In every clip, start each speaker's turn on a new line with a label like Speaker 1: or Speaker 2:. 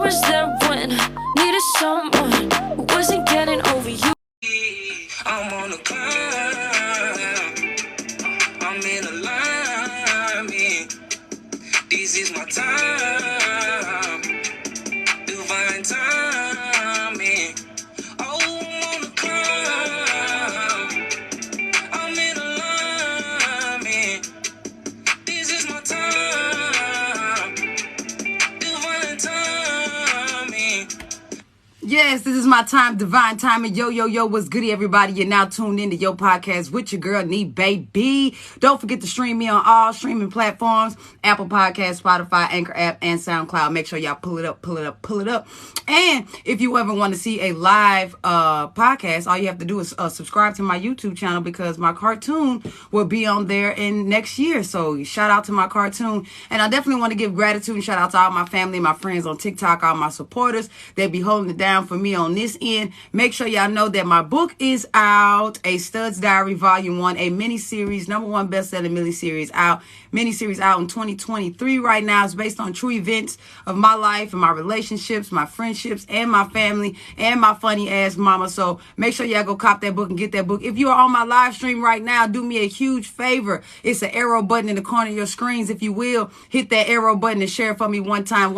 Speaker 1: was there when I needed someone who wasn't getting over you.
Speaker 2: I'm on the climb. I'm in alignment. This is my time. Divine timing. Oh, I'm on the climb. I'm in alignment. This is my time. Divine timing.
Speaker 3: Yes, this is my time, divine timing. Yo, what's goody, everybody? You're now tuned into your podcast with your girl, Nee Baby. Don't forget to stream me on all streaming platforms, Apple Podcasts, Spotify, Anchor app, and SoundCloud. Make sure y'all pull it up. And if you ever want to see a live podcast, all you have to do is subscribe to my YouTube channel because my cartoon will be on there in next year. So shout out to my cartoon. And I definitely want to give gratitude and shout out to all my family and my friends on TikTok, all my supporters that be holding it down for me on this end. Make sure y'all know that my book is out, A Stud's Diary Volume 1, a mini-series, #1 best-selling mini-series out. Mini-series out in 2023 right now. It's based on true events of my life and my relationships, my friendships, and my family, and my funny-ass mama. So make sure y'all go cop that book and get that book. If you are on my live stream right now, do me a huge favor. It's an arrow button in the corner of your screens. If you will, hit that arrow button and share it for me one time.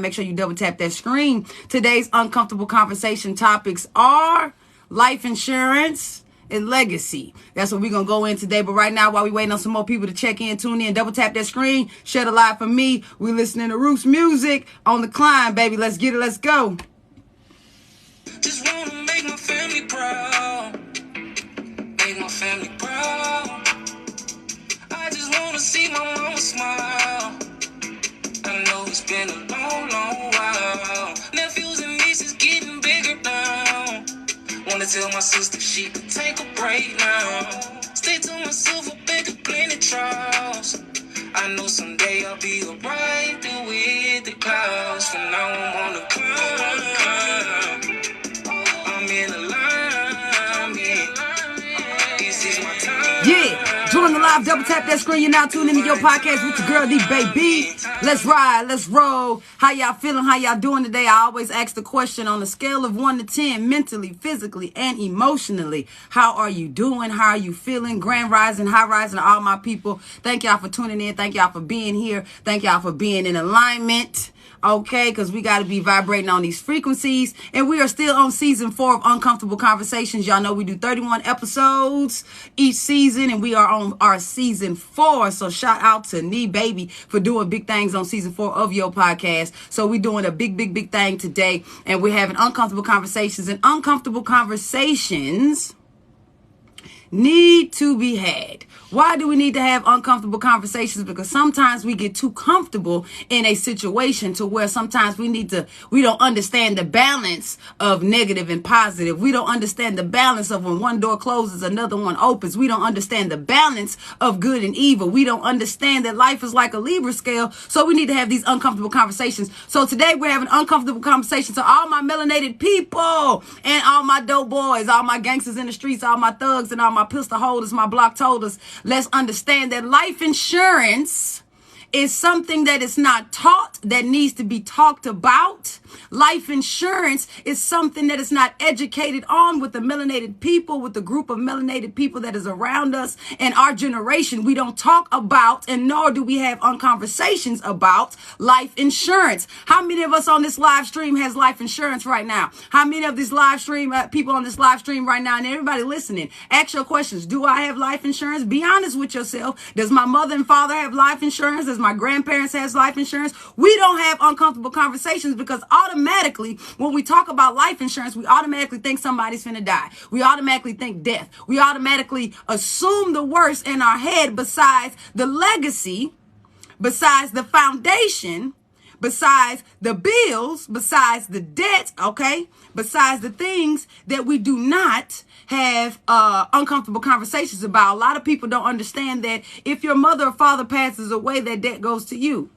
Speaker 3: Make sure you double tap that screen. Today's uncomfortable conversation topics are life insurance and legacy. That's what we're going to go in today. But right now, while we waiting on some more people to check in, tune in, double tap that screen, share the live for me. We listening to Roots music on the climb, baby. Let's get it. Let's go.
Speaker 2: Just want to make my family proud. Make my family proud. I just want to see my mama smile. I know it's been a long, long while. Nephews and nieces getting bigger now. Wanna tell my sister she could take a break now. Stay to myself, a bigger plenty trials. I know someday I'll be alright there with the clouds. For now I'm on the climb. I'm in alignment. This is my time.
Speaker 3: Yeah, join the live, double tap that screen. You're now tuned into your podcast with your girl, Nee Baby. Let's ride, let's roll. How y'all feeling? How y'all doing today? I always ask the question on a scale of 1 to 10, mentally, physically, and emotionally. How are you doing? How are you feeling? Grand rising, high rising to all my people. Thank y'all for tuning in. Thank y'all for being here. Thank y'all for being in alignment. Okay, because we got to be vibrating on these frequencies. And we are still on season 4 of Uncomfortable Conversations. Y'all know we do 31 episodes each season, and we are on our season 4. So shout out to Nee Baby for doing big things on season 4 of your podcast. So we're doing a big thing today, and we're having uncomfortable conversations. And uncomfortable conversations need to be had. Why do we need to have uncomfortable conversations? Because sometimes we get too comfortable in a situation to where sometimes we don't understand the balance of negative and positive. We don't understand the balance of when one door closes, another one opens. We don't understand the balance of good and evil. We don't understand that life is like a Libra scale. So we need to have these uncomfortable conversations. So today we're having uncomfortable conversations to all my melanated people and all my dope boys, all my gangsters in the streets, all my thugs and all my pistol holders, my block holders. Let's understand that life insurance is something that is not taught, that needs to be talked about. Life insurance is something that is not educated on with the melanated people, with the group of melanated people that is around us in our generation. We don't talk about, and nor do we have conversations about life insurance. How many of us on this live stream has life insurance right now? How many of these live stream people on this live stream right now, and everybody listening, ask your questions. Do I have life insurance? Be honest with yourself. Does my mother and father have life insurance? Does my grandparents have life insurance? We don't have uncomfortable conversations because automatically, when we talk about life insurance, we automatically think somebody's finna die. We automatically think death. We automatically assume the worst in our head besides the legacy, besides the foundation, besides the bills, besides the debt, okay? Besides the things that we do not have uncomfortable conversations about. A lot of people don't understand that if your mother or father passes away, that debt goes to you.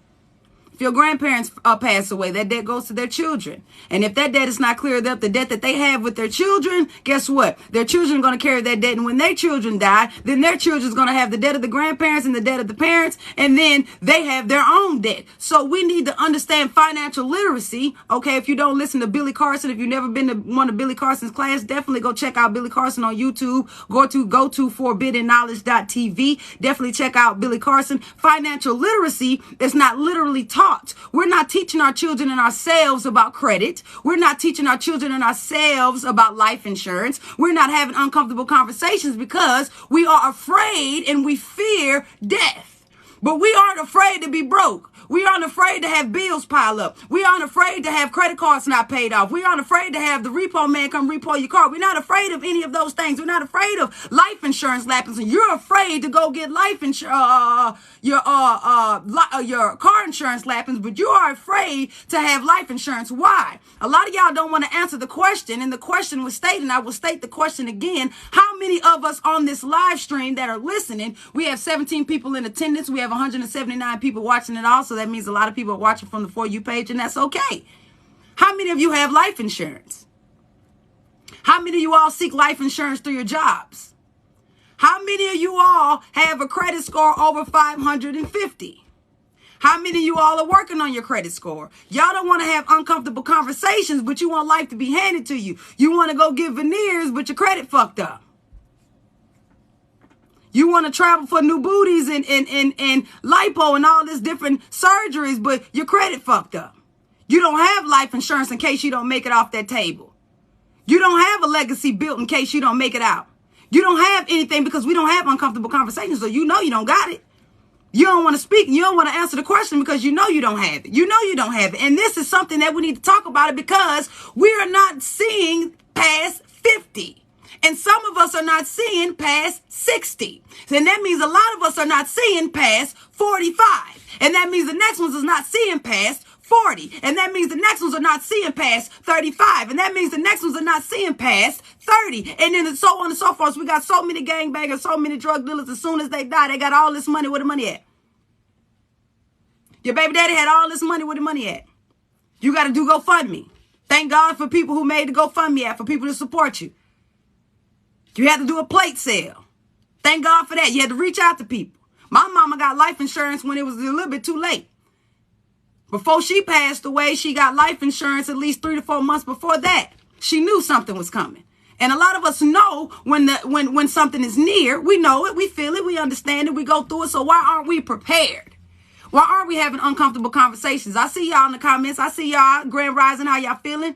Speaker 3: If your grandparents pass away, that debt goes to their children. And if that debt is not cleared up, the debt that they have with their children, guess what? Their children are going to carry that debt. And when their children die, then their children is going to have the debt of the grandparents and the debt of the parents. And then they have their own debt. So we need to understand financial literacy. Okay, if you don't listen to Billy Carson, if you've never been to one of Billy Carson's class, definitely go check out Billy Carson on YouTube. Go to forbiddenknowledge.tv. Definitely check out Billy Carson. Financial literacy is not literally taught. We're not teaching our children and ourselves about credit. We're not teaching our children and ourselves about life insurance. We're not having uncomfortable conversations because we are afraid and we fear death. But we aren't afraid to be broke. We aren't afraid to have bills pile up. We aren't afraid to have credit cards not paid off. We aren't afraid to have the repo man come repo your car. We're not afraid of any of those things. We're not afraid of life insurance lapses. And you're afraid to go get life insurance, your car insurance lapses, but you are afraid to have life insurance. Why? A lot of y'all don't want to answer the question, and the question was stated, and I will state the question again. How many of us on this live stream that are listening? We have 17 people in attendance. We have 179 people watching it also. That means a lot of people are watching from the For You page, and that's okay. How many of you have life insurance? How many of you all seek life insurance through your jobs? How many of you all have a credit score over 550? How many of you all are working on your credit score? Y'all don't want to have uncomfortable conversations, but you want life to be handed to you. You want to go get veneers, but your credit fucked up. You want to travel for new booties and lipo and all this different surgeries, but your credit fucked up. You don't have life insurance in case you don't make it off that table. You don't have a legacy built in case you don't make it out. You don't have anything because we don't have uncomfortable conversations, so you know you don't got it. You don't want to speak. You don't want to answer the question because you know you don't have it. You know you don't have it. And this is something that we need to talk about it because we are not seeing past 50. And some of us are not seeing past 60. And that means a lot of us are not seeing past 45. And that means the next ones is not seeing past 40. And that means the next ones are not seeing past 35. And that means the next ones are not seeing past 30. And then so on and so forth. So we got so many gangbangers, so many drug dealers. As soon as they die, they got all this money. Where the money at? Your baby daddy had all this money. Where the money at? You got to do GoFundMe. Thank God for people who made the GoFundMe app, for people to support you. You had to do a plate sale. Thank God for that. You had to reach out to people. My mama got life insurance when it was a little bit too late. Before she passed away, she got life insurance at least 3 to 4 months before that. She knew something was coming. And a lot of us know when something is near. We know it, we feel it, we understand it, we go through it. So why aren't we prepared? Why aren't we having uncomfortable conversations? I see y'all in the comments. I see y'all, Grand Rising, how y'all feeling?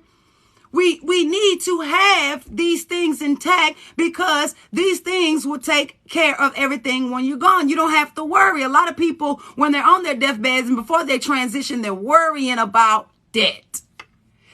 Speaker 3: We need to have these things intact because these things will take care of everything when you're gone. You don't have to worry. A lot of people, when they're on their deathbeds and before they transition, they're worrying about debt.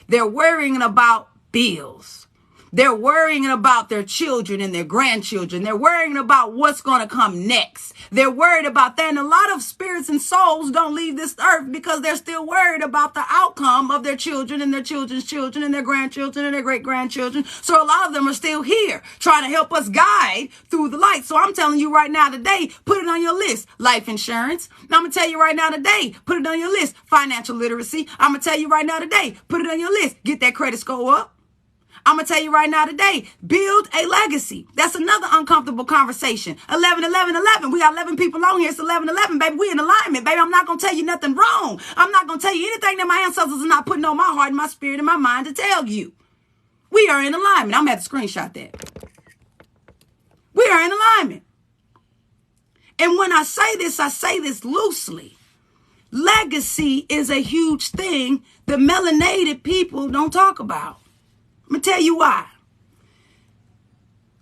Speaker 3: They're worrying about bills. They're worrying about their children and their grandchildren. They're worrying about what's going to come next. They're worried about that. And a lot of spirits and souls don't leave this earth because they're still worried about the outcome of their children and their children's children and their grandchildren and their great-grandchildren. So a lot of them are still here trying to help us guide through the light. So I'm telling you right now today, put it on your list. Life insurance. I'm going to tell you right now today, put it on your list. Financial literacy. I'm going to tell you right now today, put it on your list. Get that credit score up. I'm going to tell you right now today, build a legacy. That's another uncomfortable conversation. 11, 11, 11. We got 11 people on here. It's 11, 11, baby. We in alignment, baby. I'm not going to tell you nothing wrong. I'm not going to tell you anything that my ancestors are not putting on my heart and my spirit and my mind to tell you. We are in alignment. I'm going to have to screenshot that. We are in alignment. And when I say this loosely. Legacy is a huge thing the melanated people don't talk about. I'm going to tell you why.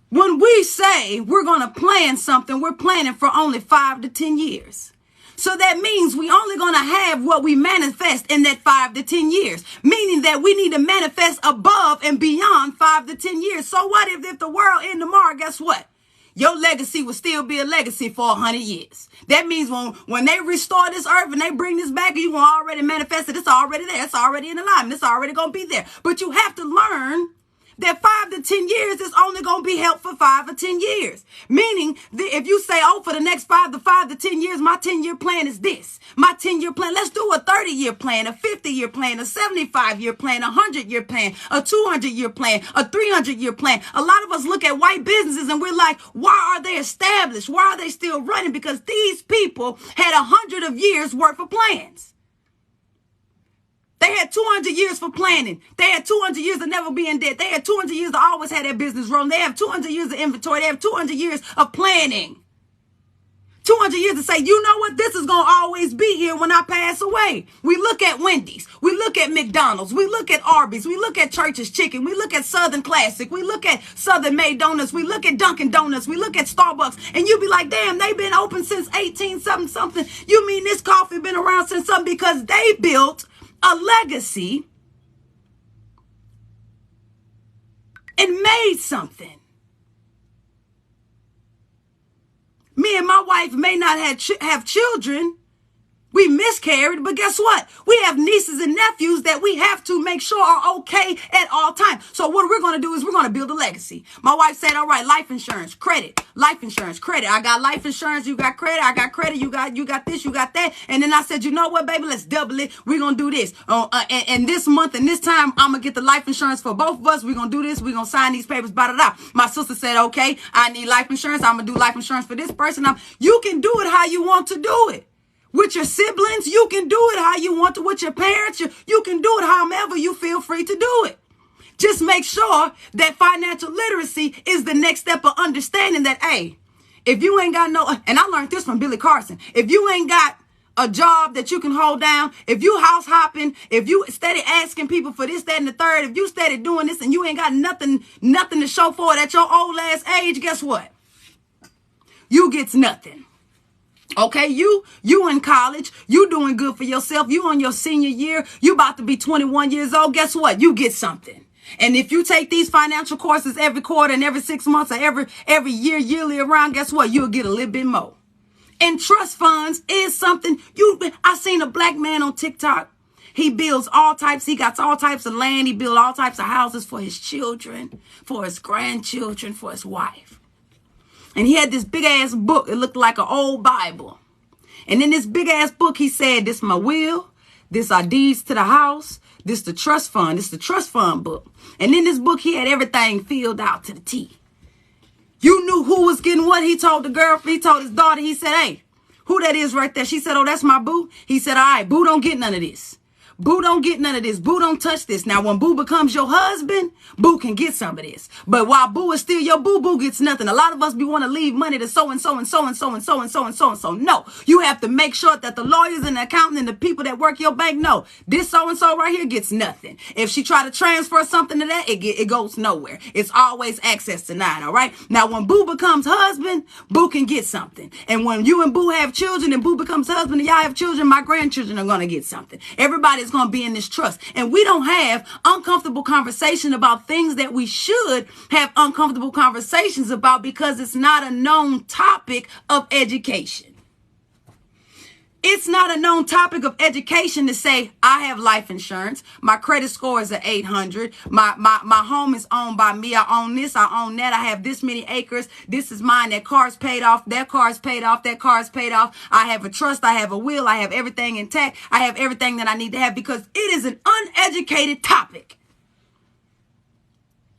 Speaker 3: When we say we're going to plan something, we're planning for only 5 to 10 years. So that means we only going to have what we manifest in that 5 to 10 years, meaning that we need to manifest above and beyond 5 to 10 years. So what if the world end tomorrow, guess what? Your legacy will still be a legacy for 100 years. That means when they restore this earth and they bring this back, you're going to already manifest it. It's already there. It's already in alignment. It's already going to be there. But you have to learn that 5 to 10 years is only going to be held for 5 or 10 years. Meaning, if you say, oh, for the next 5 to 10 years, my 10-year plan is this. My 10-year plan, let's do a 30-year plan, a 50-year plan, a 75-year plan, a 100-year plan, a 200-year plan, a 300-year plan. A lot of us look at white businesses and we're like, why are they established? Why are they still running? Because these people had 100 of years worth of plans. They had 200 years for planning. They had 200 years of never being dead. They had 200 years to always have their business rolling. They have 200 years of inventory. They have 200 years of planning. 200 years to say, you know what? This is going to always be here when I pass away. We look at Wendy's. We look at McDonald's. We look at Arby's. We look at Church's Chicken. We look at Southern Classic. We look at Southern Made Donuts. We look at Dunkin' Donuts. We look at Starbucks. And you be like, damn, they've been open since 18something. You mean this coffee been around since something? Because they built a legacy and made something. Me and my wife may not have children. We miscarried, but guess what? We have nieces and nephews that we have to make sure are okay at all times. So what we're going to do is we're going to build a legacy. My wife said, all right, life insurance, credit, life insurance, credit. I got life insurance. You got credit. I got credit. You got this, you got that. And then I said, you know what, baby, let's double it. We're going to do this. And this month and this time, I'm going to get the life insurance for both of us. We're going to do this. We're going to sign these papers, blah, blah, blah. My sister said, okay, I need life insurance. I'm going to do life insurance for this person. You can do it how you want to do it. With your siblings, you can do it how you want to. With your parents, you can do it however you feel free to do it. Just make sure that financial literacy is the next step of understanding that, hey, if you ain't got no, and I learned this from Billy Carson, if you ain't got a job that you can hold down, if you house hopping, if you steady asking people for this, that, and the third, if you steady doing this and you ain't got nothing to show for it at your old ass age, guess what? You gets nothing. Okay, you in college, you doing good for yourself. You on your senior year, you about to be 21 years old. Guess what? You get something. And if you take these financial courses every quarter and every 6 months or every year, yearly around, guess what? You'll get a little bit more. And trust funds is something I seen a black man on TikTok. He builds all types. He got all types of land. He builds all types of houses for his children, for his grandchildren, for his wife. And he had this big ass book. It looked like an old Bible. And in this big ass book, he said, this my will. This are deeds to the house. This the trust fund. This the trust fund book. And in this book, he had everything filled out to the T. You knew who was getting what. He told the girl, he told his daughter, he said, hey, who that is right there? She said, oh, that's my boo. He said, all right, boo don't get none of this. Boo don't get none of this. Boo don't touch this. Now, when boo becomes your husband, boo can get some of this. But while boo is still your boo, boo gets nothing. A lot of us be want to leave money to so and so and so and so and so and so and so and so. No, you have to make sure that the lawyers and the accountant and the people that work your bank know this so and so right here gets nothing. If she try to transfer something to that, it goes nowhere. It's always access denied. All right. Now, when boo becomes husband, boo can get something. And when you and boo have children and boo becomes husband and y'all have children, my grandchildren are going to get something. Everybody's going to be in this trust. And we don't have uncomfortable conversation about things that we should have uncomfortable conversations about because it's not a known topic of education. It's not a known topic of education to say, I have life insurance. My credit score is at 800. My home is owned by me. I own this. I own that. I have this many acres. This is mine. That car's paid off. That car's paid off. That car's paid off. I have a trust. I have a will. I have everything intact. I have everything that I need to have because it is an uneducated topic.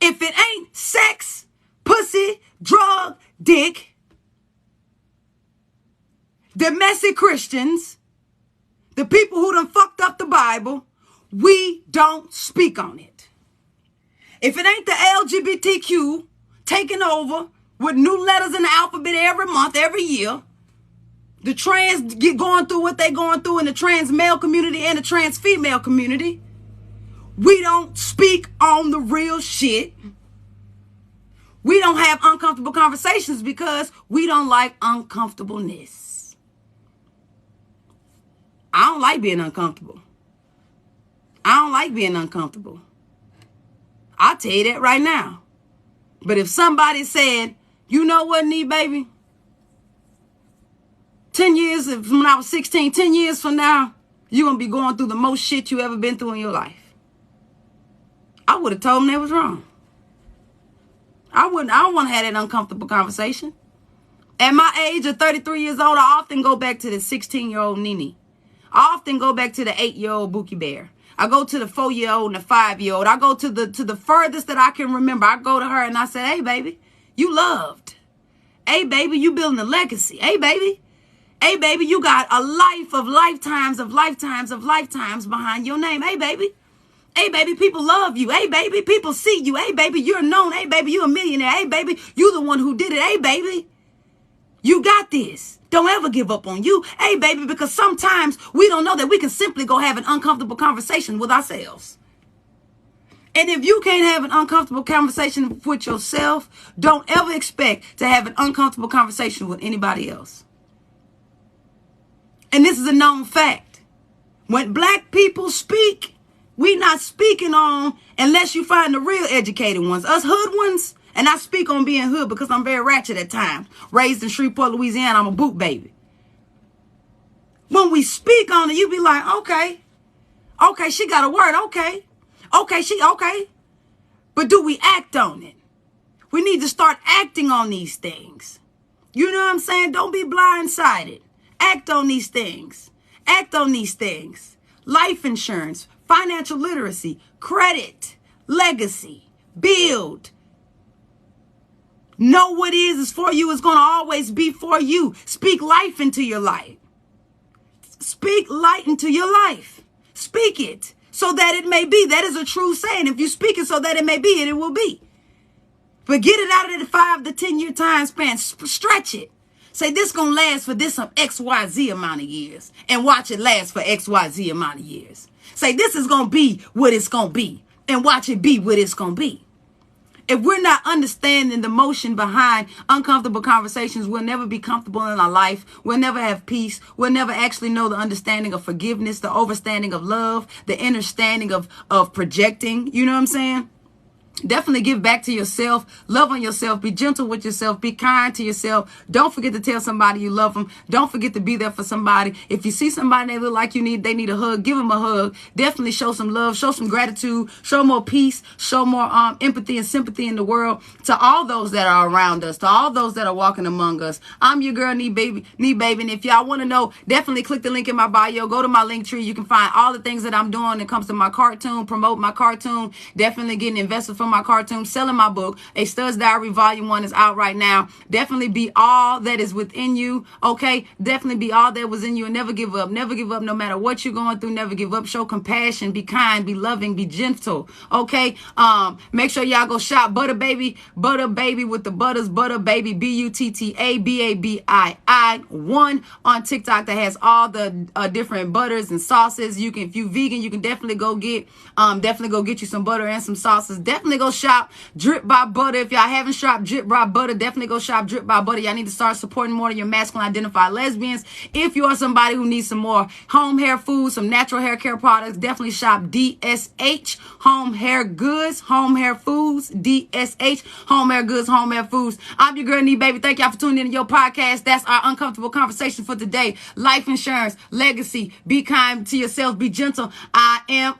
Speaker 3: If it ain't sex, pussy, drug, dick, domestic Christians, the people who done fucked up the Bible, we don't speak on it. If it ain't the LGBTQ taking over with new letters in the alphabet every month, every year, the trans going through what they going through in the trans male community and the trans female community, we don't speak on the real shit. We don't have uncomfortable conversations because we don't like uncomfortableness. I don't like being uncomfortable. I don't like being uncomfortable. I'll tell you that right now. But if somebody said, you know what, Nee, baby? 10 years, when I was 16, 10 years from now, you're going to be going through the most shit you ever been through in your life. I would have told them they was wrong. I don't want to have that uncomfortable conversation. At my age of 33 years old, I often go back to the 16-year-old Nene. I often go back to the 8-year-old Bookie Bear. I go to the 4-year-old and the 5-year-old. I go to the furthest that I can remember. I go to her and I say, hey, baby, you loved. Hey, baby, you building a legacy. Hey, baby. Hey, baby, you got a life of lifetimes behind your name. Hey, baby. Hey, baby, people love you. Hey, baby, people see you. Hey, baby, you're known. Hey, baby, you're a millionaire. Hey, baby, you the one who did it. Hey, baby, you got this. Don't ever give up on you. Hey, baby, because sometimes we don't know that we can simply go have an uncomfortable conversation with ourselves. And if you can't have an uncomfortable conversation with yourself, don't ever expect to have an uncomfortable conversation with anybody else. And this is a known fact. When black people speak, we not speaking on unless you find the real educated ones. Us hood ones, and I speak on being hood because I'm very ratchet at times. Raised in Shreveport, Louisiana, I'm a boot baby. When we speak on it, you be like, okay, she got a word, okay. But do we act on it? We need to start acting on these things. You know what I'm saying? Don't be blindsided. Act on these things. Act on these things. Life insurance, financial literacy, credit, legacy, build. Know what is for you is going to always be for you. Speak life into your life. Speak light into your life. Speak it so that it may be. That is a true saying. If you speak it so that it may be, and it will be. But get it out of the 5 to 10 year time span. Stretch it. Say this going to last for this some XYZ amount of years. And watch it last for XYZ amount of years. Say this is going to be what it's going to be. And watch it be what it's going to be. If we're not understanding the motion behind uncomfortable conversations, we'll never be comfortable in our life. We'll never have peace. We'll never actually know the understanding of forgiveness, the overstanding of love, the understanding of projecting. You know what I'm saying? Definitely give back to yourself. Love on yourself. Be gentle with yourself. Be kind to yourself. Don't forget to tell somebody you love them. Don't forget to be there for somebody. If you see somebody they look like they need a hug, give them a hug. Definitely show some love. Show some gratitude. Show more peace. Show more empathy and sympathy in the world to all those that are around us, to all those that are walking among us. I'm your girl, Nee Baby. And if y'all want to know, definitely click the link in my bio. Go to my link tree. You can find all the things that I'm doing when it comes to my cartoon, promote my cartoon, definitely getting invested from my cartoon, selling my book. A Stud's Diary Volume 1 is out right now. Definitely be all that is within you. Okay. Definitely be all that was in you and never give up. Never give up no matter what you're going through. Never give up. Show compassion. Be kind. Be loving. Be gentle. Okay. Make sure y'all go shop Butter Baby with the butters. Butter Baby, BUTTABABII1 on TikTok that has all the different butters and sauces. You can, if you vegan, you can definitely go get you some butter and some sauces. Definitely go shop Drip by Butter. If y'all haven't shopped Drip by Butter, definitely go shop Drip by Butter. Y'all need to start supporting more of your masculine identified lesbians. If you are somebody who needs some more home hair food, some natural hair care products, definitely shop DSH Home Hair Goods, Home Hair Foods, DSH Home Hair Goods, Home Hair Foods. I'm your girl, Nee Baby. Thank y'all for tuning in to your podcast. That's our uncomfortable conversation for today. Life insurance, legacy, be kind to yourself, be gentle. I am